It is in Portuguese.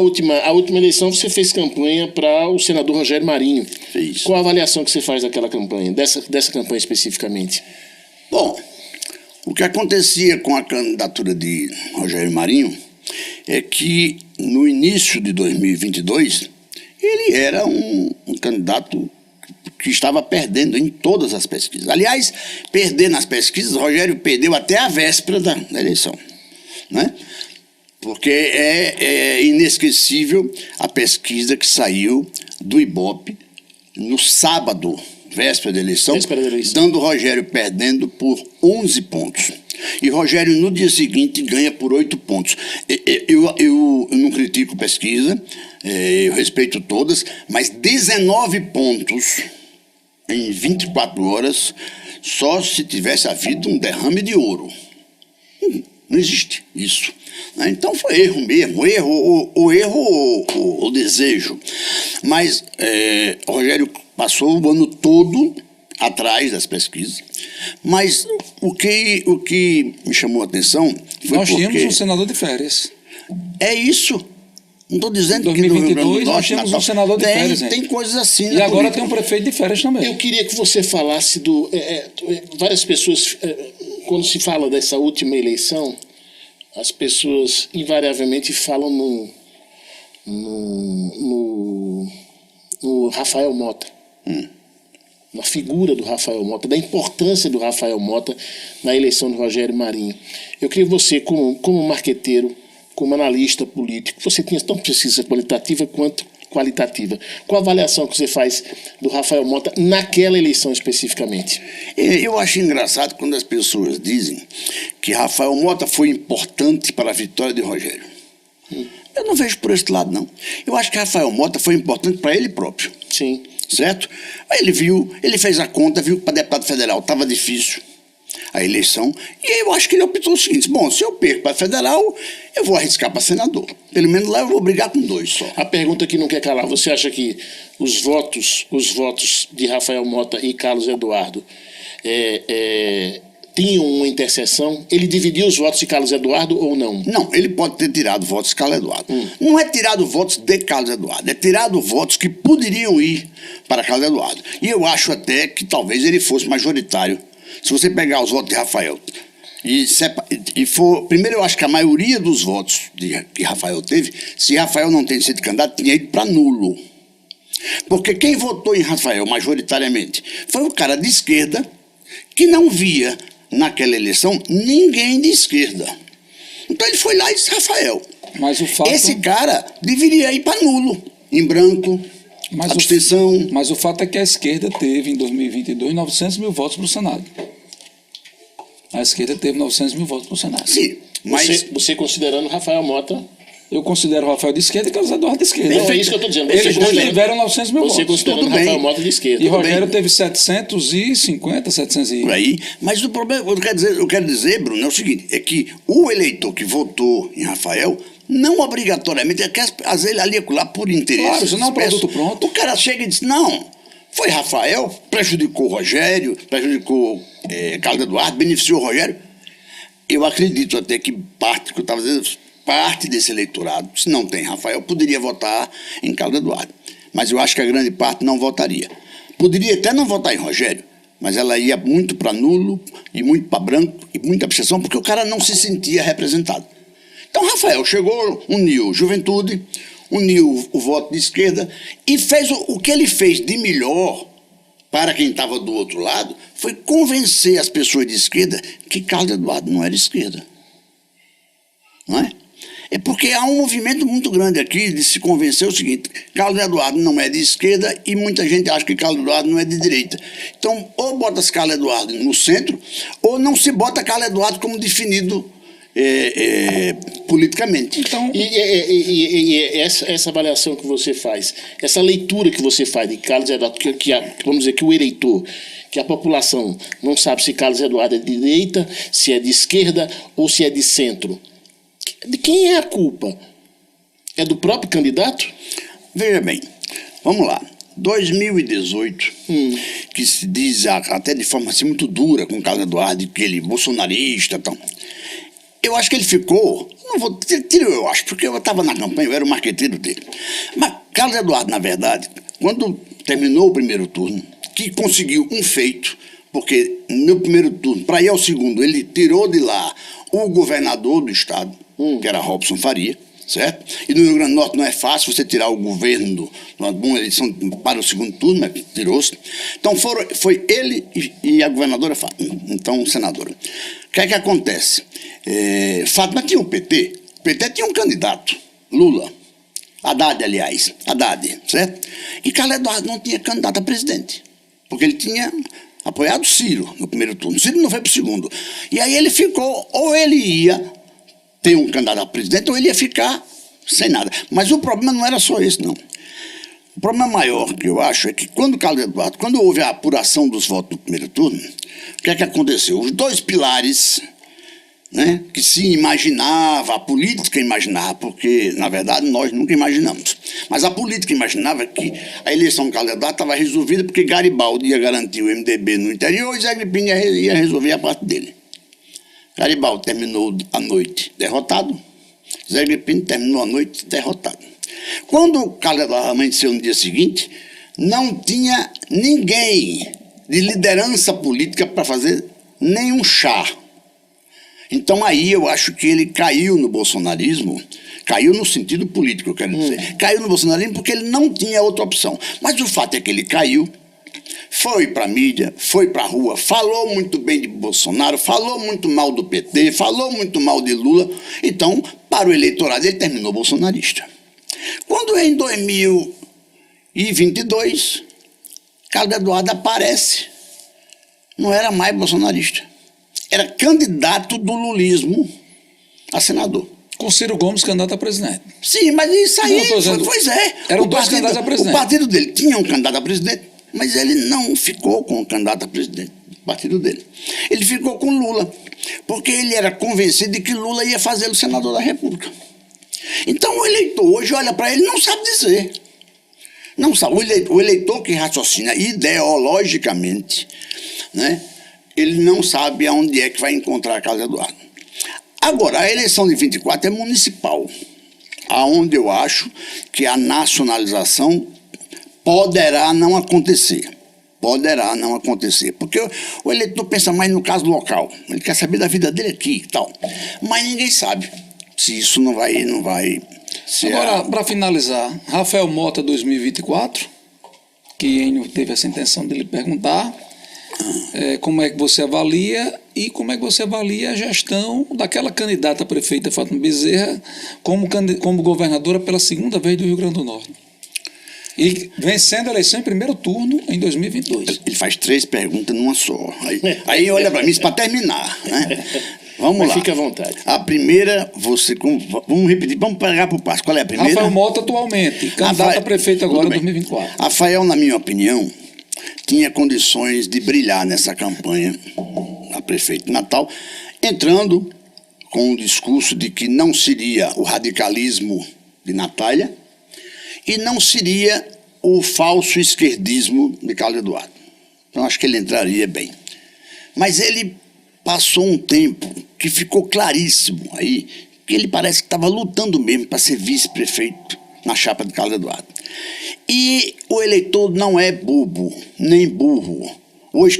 A última eleição você fez campanha para o senador Rogério Marinho. Fez. Qual a avaliação que você faz daquela campanha, dessa campanha especificamente? Bom, o que acontecia com a candidatura de Rogério Marinho é que no início de 2022 ele era um candidato que estava perdendo em todas as pesquisas. Aliás, perder nas pesquisas, Rogério perdeu até a véspera da eleição, né? Porque é inesquecível a pesquisa que saiu do Ibope no sábado, véspera da eleição, dando Rogério perdendo por 11 pontos. E Rogério, no dia seguinte, ganha por 8 pontos. Eu não critico pesquisa, eu respeito todas, mas 19 pontos em 24 horas, só se tivesse havido um derrame de ouro. Não existe isso. Então foi erro mesmo, o desejo. Mas Rogério passou o ano todo atrás das pesquisas. Mas o que me chamou a atenção foi nós tínhamos um senador de férias. É isso. Não estou dizendo que no Rio Grande do Norte nós tínhamos um senador de férias. Tem coisas assim. E agora tem um prefeito de férias também. Eu queria que você falasse várias pessoas, quando se fala dessa última eleição, as pessoas invariavelmente falam no Rafael Mota. Na figura do Rafael Mota, da importância do Rafael Mota na eleição do Rogério Marinho. Eu queria que você, como marqueteiro, como analista político, você tinha tão pesquisa qualitativa quanto qualitativa. Qual a avaliação que você faz do Rafael Mota naquela eleição especificamente? Eu acho engraçado quando as pessoas dizem que Rafael Mota foi importante para a vitória de Rogério. Eu não vejo por esse lado, não. Eu acho que Rafael Mota foi importante para ele próprio. Sim. Certo? Aí ele fez a conta, viu que para deputado federal estava difícil a eleição, e eu acho que ele optou o seguinte: bom, se eu perco para federal, eu vou arriscar para senador. Pelo menos lá eu vou brigar com 2 só. A pergunta que não quer calar: você acha que os votos de Rafael Mota e Carlos Eduardo tinham uma interseção? Ele dividiu os votos de Carlos Eduardo ou não? Não, ele pode ter tirado votos de Carlos Eduardo. Não é tirado votos de Carlos Eduardo, é tirado votos que poderiam ir para Carlos Eduardo. E eu acho até que talvez ele fosse majoritário. Se você pegar os votos de Rafael e for... Primeiro, eu acho que a maioria dos votos que Rafael teve, se Rafael não tem sido candidato, tinha ido para nulo. Porque quem votou em Rafael majoritariamente foi o cara de esquerda que não via naquela eleição ninguém de esquerda. Então ele foi lá e disse: Rafael, esse cara deveria ir para nulo, em branco, abstenção. Mas o fato é que a esquerda teve, em 2022, 900 mil votos para o Senado. A esquerda teve 900 mil votos para o Senado. Sim, mas... Você considerando Rafael Mota... Eu considero o Rafael de esquerda e Carlos Eduardo de esquerda. Não, é isso que eu estou dizendo. Eles tiveram 900 mil votos. Você considerando Rafael Mota de esquerda. E Rogério teve 750, 700 e... Por aí. Mas o problema, eu quero dizer, Bruno, é o seguinte: é que o eleitor que votou em Rafael não obrigatoriamente, às vezes ali lá por interesse. Claro, isso não é um produto pronto. O cara chega e diz: não, foi Rafael, prejudicou Rogério, prejudicou Carlos Eduardo, beneficiou Rogério. Eu acredito até que parte, que eu estava dizendo, parte desse eleitorado, se não tem Rafael, poderia votar em Carlos Eduardo. Mas eu acho que a grande parte não votaria. Poderia até não votar em Rogério, mas ela ia muito para nulo, e muito para branco, e muita abstenção, porque o cara não se sentia representado. Então Rafael chegou, uniu juventude, uniu o voto de esquerda, e fez o que ele fez de melhor para quem estava do outro lado, foi convencer as pessoas de esquerda que Carlos Eduardo não era esquerda. Não é? É porque há um movimento muito grande aqui de se convencer o seguinte: Carlos Eduardo não é de esquerda e muita gente acha que Carlos Eduardo não é de direita. Então, ou bota-se Carlos Eduardo no centro, ou não se bota Carlos Eduardo como definido politicamente. Então, essa avaliação que você faz, essa leitura que você faz de Carlos Eduardo, vamos dizer que o eleitor, que a população não sabe se Carlos Eduardo é de direita, se é de esquerda ou se é de centro. De quem é a culpa? É do próprio candidato? Veja bem, vamos lá. 2018, que se diz até de forma assim muito dura com Carlos Eduardo, que ele é bolsonarista e tal. Eu acho que ele ficou, não vou tiro eu acho, porque eu estava na campanha, eu era o marqueteiro dele. Mas Carlos Eduardo, na verdade, quando terminou o primeiro turno, que conseguiu um feito, porque no primeiro turno, para ir ao segundo, ele tirou de lá o governador do estado, que era Robson Faria, certo? E no Rio Grande do Norte não é fácil você tirar o governo numa eleição para o segundo turno, mas tirou-se. Então foi ele e a governadora, então senadora. O que é que acontece? Fátima tinha o PT tinha um candidato, Lula, Haddad, aliás, Haddad, certo? E Carlos Eduardo não tinha candidato a presidente, porque ele tinha apoiado Ciro no primeiro turno. Ciro não foi para o segundo. E aí ele ficou, ou ele ia ter um candidato a presidente, ou ele ia ficar sem nada. Mas o problema não era só esse, não. O problema maior que eu acho é que quando houve a apuração dos votos no primeiro turno, o que é que aconteceu? Os dois pilares, né, que se imaginava, a política imaginava, porque, na verdade, nós nunca imaginamos. Mas a política imaginava que a eleição do Carlos Eduardo estava resolvida porque Garibaldi ia garantir o MDB no interior e Zé Gripino ia resolver a parte dele. Garibaldi terminou a noite derrotado, Zé Gripino terminou a noite derrotado. Quando o Carlos Eduardo amanheceu no dia seguinte, não tinha ninguém de liderança política para fazer nenhum chá. Então aí eu acho que ele caiu no bolsonarismo, caiu no sentido político, eu quero dizer. Caiu no bolsonarismo porque ele não tinha outra opção. Mas o fato é que ele caiu, foi para a mídia, foi para a rua, falou muito bem de Bolsonaro, falou muito mal do PT, falou muito mal de Lula. Então, para o eleitorado, ele terminou bolsonarista. Quando em 2022, Carlos Eduardo aparece, não era mais bolsonarista. Era candidato do lulismo a senador. Com Ciro Gomes, candidato a presidente. Sim, mas isso aí, pois é. Eram dois candidatos a presidente. O partido dele tinha um candidato a presidente, mas ele não ficou com o candidato a presidente do partido dele. Ele ficou com Lula, porque ele era convencido de que Lula ia fazê-lo senador da República. Então o eleitor hoje olha para ele e não sabe dizer. Não sabe. O eleitor que raciocina ideologicamente, né, ele não sabe aonde é que vai encontrar Carlos Eduardo. Agora, a eleição de 24 é municipal, aonde eu acho que a nacionalização poderá não acontecer. Poderá não acontecer. Porque o eleitor pensa mais no caso local. Ele quer saber da vida dele aqui e tal. Mas ninguém sabe se isso não vai Agora, para finalizar, Rafael Mota 2024, que Enio teve essa intenção de lhe perguntar, como é que você avalia e como é que você avalia a gestão daquela candidata a prefeita Fátima Bezerra como governadora pela segunda vez do Rio Grande do Norte. E vencendo a eleição em primeiro turno em 2022. Ele faz 3 perguntas numa só. Aí olha para mim, isso para terminar, né? Vamos lá. Fique à vontade. A primeira, vamos repetir, vamos pegar por passo. Qual é a primeira? Rafael Mota atualmente, candidato a prefeito agora em 2024. Rafael, na minha opinião, tinha condições de brilhar nessa campanha a prefeito de Natal, entrando com um discurso de que não seria o radicalismo de Natália e não seria o falso esquerdismo de Carlos Eduardo. Então, acho que ele entraria bem. Mas ele passou um tempo que ficou claríssimo aí que ele parece que estava lutando mesmo para ser vice-prefeito na chapa de Carlos Eduardo. E o eleitor não é bobo, nem burro. Hoje